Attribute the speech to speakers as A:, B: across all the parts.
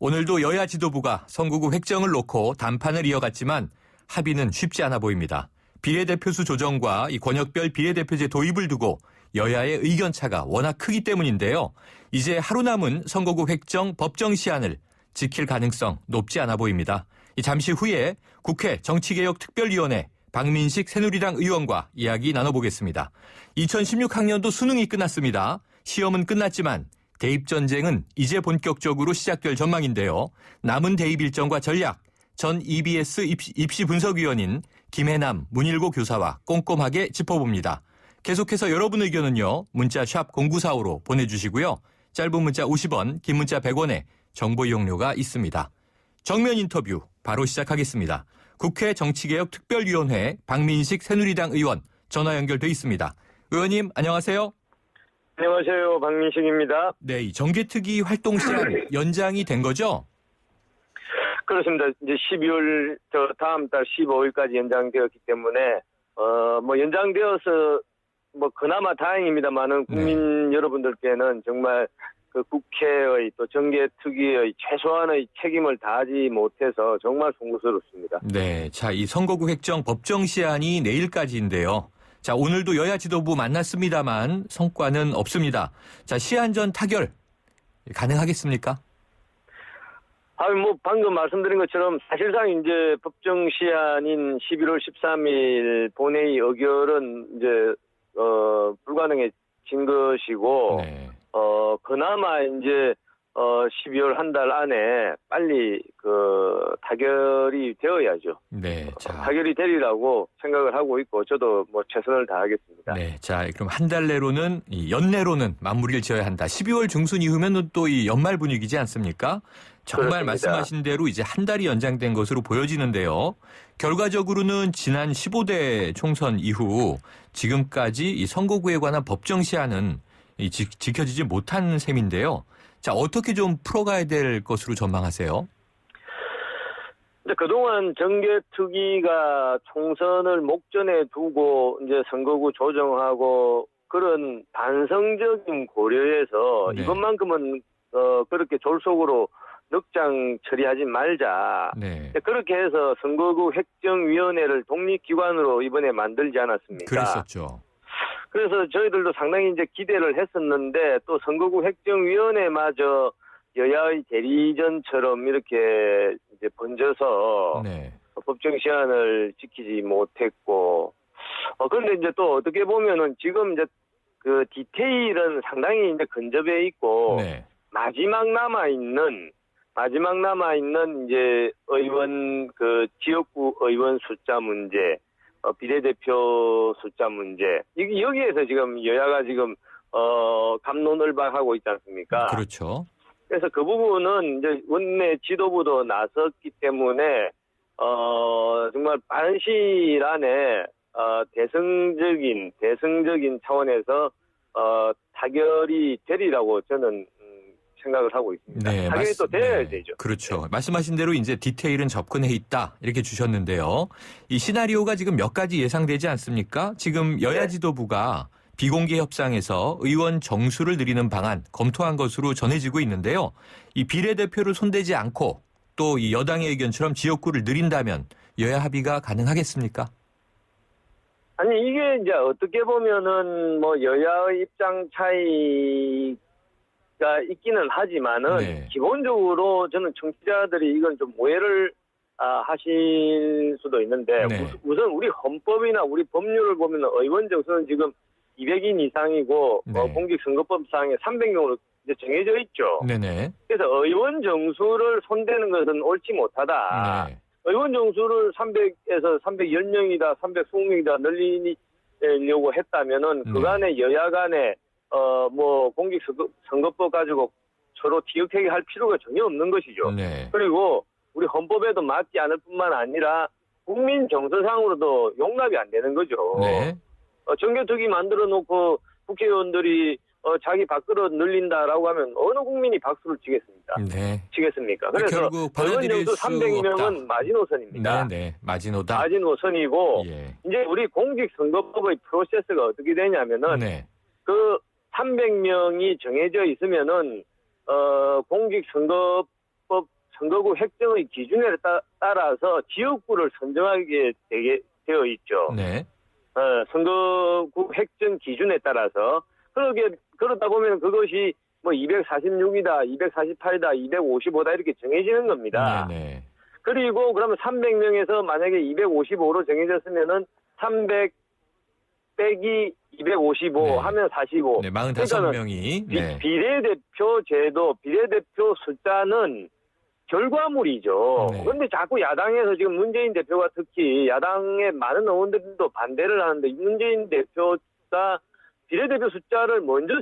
A: 오늘도 여야 지도부가 선거구 획정을 놓고 담판을 이어갔지만 합의는 쉽지 않아 보입니다. 비례대표수 조정과 이 권역별 비례대표제 도입을 두고 여야의 의견차가 워낙 크기 때문인데요. 이제 하루 남은 선거구 획정 법정 시한을 지킬 가능성 높지 않아 보입니다. 잠시 후에 국회 정치개혁특별위원회 박민식 새누리당 의원과 이야기 나눠보겠습니다. 2016학년도 수능이 끝났습니다. 시험은 끝났지만 대입전쟁은 이제 본격적으로 시작될 전망인데요. 남은 대입 일정과 전략, 전 EBS 입시분석위원인 김해남 문일고 교사와 꼼꼼하게 짚어봅니다. 계속해서 여러분 의견은요. 문자 샵 0945로 보내주시고요. 짧은 문자 50원, 긴 문자 100원에 정보 이용료가 있습니다. 정면 인터뷰 바로 시작하겠습니다. 국회 정치개혁특별위원회 박민식 새누리당 의원 전화 연결돼 있습니다. 의원님 안녕하세요.
B: 안녕하세요. 박민식입니다.
A: 네, 이 정개특위 활동 시간 연장이 된 거죠?
B: 그렇습니다. 이제 12월 다음 달 15일까지 연장되었기 때문에 연장되어서 그나마 다행입니다만은 국민 여러분들께는 정말 그 국회의 또 정개특위의 최소한의 책임을 다하지 못해서 정말 송구스럽습니다.
A: 네, 자, 이 선거구 획정 법정 시한이 내일까지인데요. 자, 오늘도 여야 지도부 만났습니다만 성과는 없습니다. 자, 시한 전 타결 가능하겠습니까?
B: 방금 말씀드린 것처럼 사실상 이제 법정 시한인 11월 13일 본회의 의결은 이제 불가능해진 것이고,
A: 네.
B: 그나마 이제 12월 한 달 안에 빨리 타결이 되어야죠.
A: 네, 자.
B: 타결이 되리라고 생각을 하고 있고 저도 최선을 다하겠습니다.
A: 네, 자, 그럼 한 달 내로는 연내로는 마무리를 지어야 한다. 12월 중순 이후면 또 이 연말 분위기지 않습니까? 정말
B: 그렇습니다.
A: 말씀하신 대로 이제 한 달이 연장된 것으로 보여지는데요. 결과적으로는 지난 15대 총선 이후 지금까지 이 선거구에 관한 법정 시한은 지켜지지 못한 셈인데요. 자, 어떻게 좀 풀어가야 될 것으로 전망하세요?
B: 그동안 정개특위가 총선을 목전에 두고 이제 선거구 조정하고 그런 반성적인 고려에서
A: 네.
B: 이것만큼은 그렇게 졸속으로 넉장 처리하지 말자.
A: 네.
B: 그렇게 해서 선거구 획정위원회를 독립기관으로 이번에 만들지 않았습니까?
A: 그랬었죠.
B: 그래서 저희들도 상당히 이제 기대를 했었는데 또 선거구 획정위원회마저 여야의 대리전처럼 이렇게 이제 번져서
A: 네.
B: 법정 시한을 지키지 못했고, 그런데 이제 또 어떻게 보면은 지금 이제 그 디테일은 상당히 이제 근접해 있고,
A: 네.
B: 마지막 남아 있는 이제 의원 지역구 의원 숫자 문제, 비례대표 숫자 문제, 여기에서 지금 여야가 지금 갑론을박하고 있지 않습니까?
A: 그렇죠.
B: 그래서 그 부분은 이제 원내 지도부도 나섰기 때문에 정말 빠른 시일 안에 대승적인 차원에서 타결이 되리라고 저는 생각을 하고 있습니다.
A: 네,
B: 타결이 또 되어야 되죠.
A: 그렇죠. 말씀하신 대로 이제 디테일은 접근해 있다 이렇게 주셨는데요. 이 시나리오가 지금 몇 가지 예상되지 않습니까? 지금 여야 지도부가 비공개 협상에서 의원 정수를 늘리는 방안 검토한 것으로 전해지고 있는데요. 이 비례대표를 손대지 않고 또 이 여당의 의견처럼 지역구를 늘린다면 여야 합의가 가능하겠습니까?
B: 아니 이게 이제 어떻게 보면은 여야의 입장 차이가 있기는 하지만은
A: 네.
B: 기본적으로 저는 청취자들이 이건 좀 오해를 하실 수도 있는데
A: 네.
B: 우선 우리 헌법이나 우리 법률을 보면 의원 정수는 지금 200인 이상이고
A: 네.
B: 공직선거법상에 300명으로 이제 정해져 있죠.
A: 네네.
B: 그래서 의원 정수를 손대는 것은 옳지 못하다.
A: 네.
B: 의원 정수를 300에서 310명이다, 320명이다 늘리려고 했다면은
A: 네.
B: 그간에 여야 간에 공직선거법 가지고 서로 티격태격 할 필요가 전혀 없는 것이죠.
A: 네.
B: 그리고 우리 헌법에도 맞지 않을 뿐만 아니라 국민 정서상으로도 용납이 안 되는 거죠.
A: 네.
B: 정개특위 만들어 놓고 국회의원들이 자기 밥그릇 늘린다라고 하면 어느 국민이 박수를 치겠습니까?
A: 네.
B: 치겠습니까? 그래서
A: 결국
B: 의원
A: 받아들일
B: 정수
A: 수
B: 300명은
A: 없다.
B: 마지노선입니다.
A: 네. 마지노다.
B: 마지노선이고
A: 예.
B: 이제 우리 공직선거법의 프로세스가 어떻게 되냐면은
A: 네.그
B: 300명이 정해져 있으면은 공직선거법 선거구 획정의 기준에 따라서 지역구를 선정하게 되어 있죠.
A: 네.
B: 선거구 획정 기준에 따라서 그러다 보면 그것이 뭐 246이다, 248이다, 255다 이렇게 정해지는 겁니다.
A: 네.
B: 그리고 그러면 300명에서 만약에 255로 정해졌으면은 300 빼기 255
A: 네.
B: 하면 45.
A: 네, 45명이. 네.
B: 비례대표 제도, 비례대표 숫자는 결과물이죠.
A: 네.
B: 그런데 자꾸 야당에서 지금 문재인 대표가 특히 야당의 많은 의원들도 반대를 하는데 문재인 대표가 비례대표 숫자를 먼저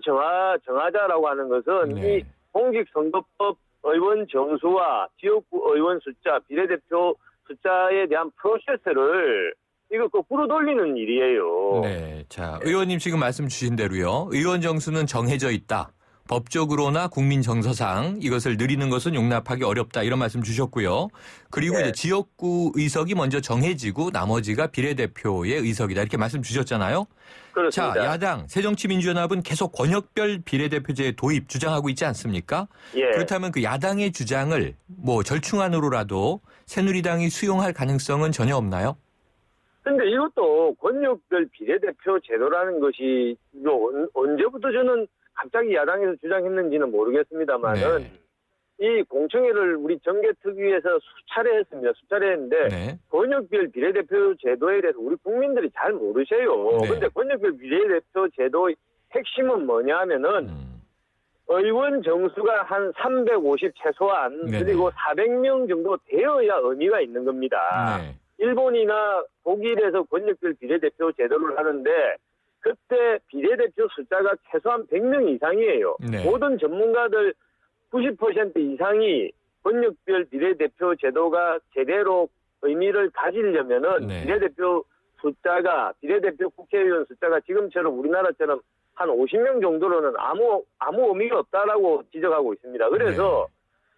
B: 정하자라고 하는 것은
A: 네.
B: 이 공직선거법 의원 정수와 지역구 의원 숫자, 비례대표 숫자에 대한 프로세스를 이거 거꾸로 돌리는 일이에요.
A: 네. 자, 의원님 지금 말씀 주신 대로요. 의원 정수는 정해져 있다. 법적으로나 국민 정서상 이것을 늘리는 것은 용납하기 어렵다. 이런 말씀 주셨고요. 그리고
B: 네.
A: 이제 지역구 의석이 먼저 정해지고 나머지가 비례대표의 의석이다. 이렇게 말씀 주셨잖아요.
B: 그렇습니다.
A: 자, 야당 새정치민주연합은 계속 권역별 비례대표제 도입 주장하고 있지 않습니까?
B: 예.
A: 그렇다면 그 야당의 주장을 뭐 절충안으로라도 새누리당이 수용할 가능성은 전혀 없나요?
B: 근데 이것도 권역별 비례대표 제도라는 것이 언제부터 저는 갑자기 야당에서 주장했는지는 모르겠습니다만은
A: 네.
B: 이 공청회를 우리 정개특위에서 수차례 했습니다. 수차례 했는데
A: 네.
B: 권역별 비례대표 제도에 대해서 우리 국민들이 잘 모르세요.
A: 네.
B: 근데 권역별 비례대표 제도의 핵심은 뭐냐 하면은 의원 정수가 한 350 최소한
A: 네네.
B: 그리고 400명 정도 되어야 의미가 있는 겁니다.
A: 네.
B: 일본이나 독일에서 권역별 비례대표 제도를 하는데 그때 비례대표 숫자가 최소한 100명 이상이에요.
A: 네.
B: 모든 전문가들 90% 이상이 권역별 비례대표 제도가 제대로 의미를 가지려면은
A: 네.
B: 비례대표 국회의원 숫자가 지금처럼 우리나라처럼 한 50명 정도로는 아무 의미가 없다라고 지적하고 있습니다. 그래서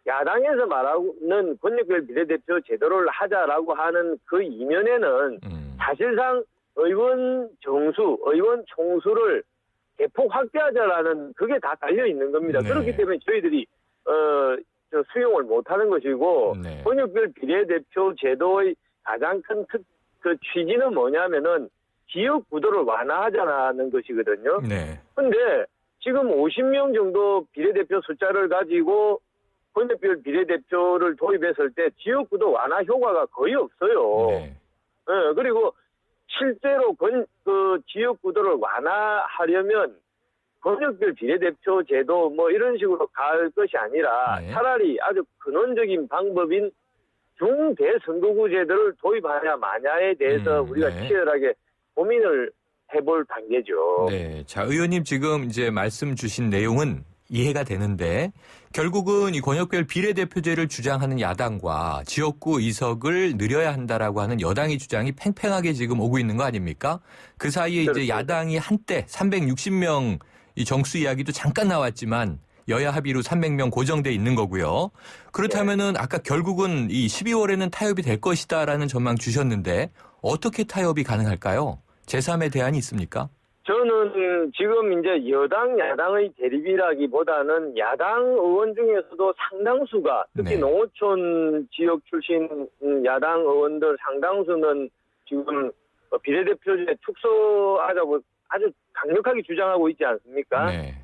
B: 야당에서 말하는 권역별 비례대표 제도를 하자라고 하는 그 이면에는 사실상 의원 총수를 대폭 확대하자라는 그게 다 달려 있는 겁니다.
A: 네.
B: 그렇기 때문에 저희들이 수용을 못하는 것이고
A: 네.
B: 권역별 비례대표 제도의 가장 큰 그 취지는 뭐냐면은 지역 구도를 완화하자는 것이거든요.
A: 네.
B: 근데 지금 50명 정도 비례대표 숫자를 가지고 권역별 비례대표를 도입했을 때 지역구도 완화 효과가 거의 없어요.
A: 네.
B: 그리고 실제로 그 지역구도를 완화하려면 권역별 비례대표 제도 뭐 이런 식으로 갈 것이 아니라
A: 네.
B: 차라리 아주 근원적인 방법인 중대선거구 제도를 도입하냐 마냐에 대해서 우리가
A: 네.
B: 치열하게 고민을 해볼 단계죠.
A: 네. 자, 의원님 지금 이제 말씀 주신 내용은 이해가 되는데 결국은 이 권역별 비례대표제를 주장하는 야당과 지역구 의석을 늘려야 한다라고 하는 여당의 주장이 팽팽하게 지금 오고 있는 거 아닙니까? 그 사이에 이제
B: 그렇습니다.
A: 야당이 한때 360명 이 정수 이야기도 잠깐 나왔지만 여야 합의로 300명 고정돼 있는 거고요. 그렇다면은 아까 결국은 이 12월에는 타협이 될 것이다라는 전망 주셨는데 어떻게 타협이 가능할까요? 제3의 대안이 있습니까?
B: 저는 지금 이제 여당 야당의 대립이라기보다는 야당 의원 중에서도 상당수가 특히
A: 네.
B: 농어촌 지역 출신 야당 의원들 상당수는 지금 비례대표제 축소하자고 아주 강력하게 주장하고 있지 않습니까?
A: 네.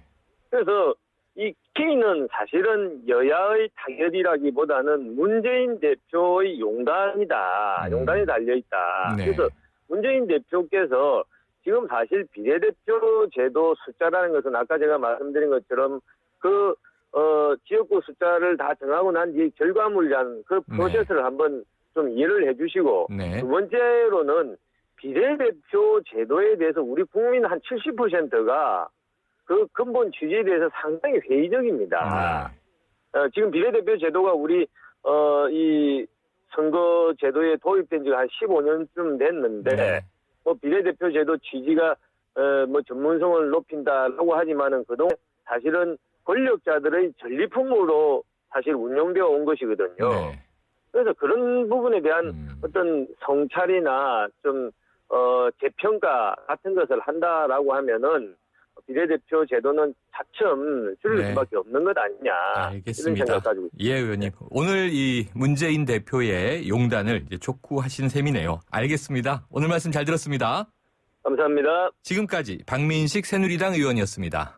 B: 그래서 이 K는 사실은 여야의 타결이라기보다는 문재인 대표의 용단이다. 용단이 달려있다.
A: 네.
B: 그래서 문재인 대표께서 지금 사실 비례대표 제도 숫자라는 것은 아까 제가 말씀드린 것처럼 지역구 숫자를 다 정하고 난 뒤에 결과물이라는 그 프로세스를 한번 좀 이해를 해 주시고
A: 네.
B: 두 번째로는 비례대표 제도에 대해서 우리 국민 한 70%가 그 근본 취지에 대해서 상당히 회의적입니다.
A: 네.
B: 지금 비례대표 제도가 우리 이 선거 제도에 도입된 지가 한 15년쯤 됐는데
A: 네.
B: 뭐 비례대표 제도 취지가 뭐 전문성을 높인다라고 하지만은 그동안 사실은 권력자들의 전리품으로 사실 운영되어 온 것이거든요.
A: 네.
B: 그래서 그런 부분에 대한 어떤 성찰이나 좀 재평가 같은 것을 한다라고 하면은 비례대표 제도는 차츰 줄일
A: 네.
B: 수밖에 없는 것 아니냐. 이런
A: 알겠습니다.
B: 생각을 가지고 있습니다.
A: 예, 의원님. 오늘 이 문재인 대표의 용단을 이제 촉구하신 셈이네요. 알겠습니다. 오늘 말씀 잘 들었습니다.
B: 감사합니다.
A: 지금까지 박민식 새누리당 의원이었습니다.